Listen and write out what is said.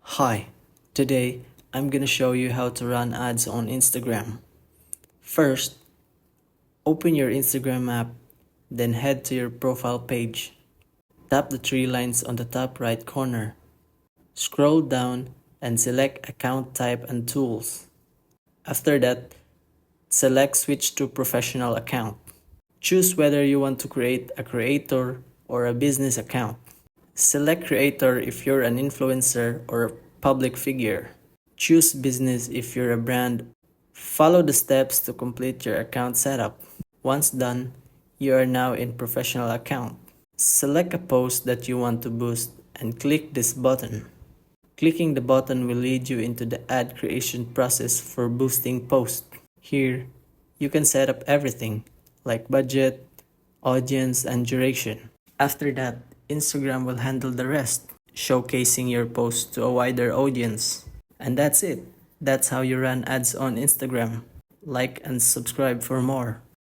Hi, today I'm gonna show you how to run ads on Instagram. First, open your Instagram app, then head to your profile page. Tap the three lines on the top right corner. Scroll down and select Account Type and Tools. After that, select Switch to Professional Account. Choose whether you want to create a creator or a business account. Select creator if you're an influencer or a public figure. Choose business if you're a brand. Follow the steps to complete your account setup. Once done, you are now in professional account. Select a post that you want to boost and click this button. Clicking the button will lead you into the ad creation process for boosting posts. Here, you can set up everything like budget, audience, and duration. After that, Instagram will handle the rest, showcasing your post to a wider audience. And that's it. That's how you run ads on Instagram. Like and subscribe for more.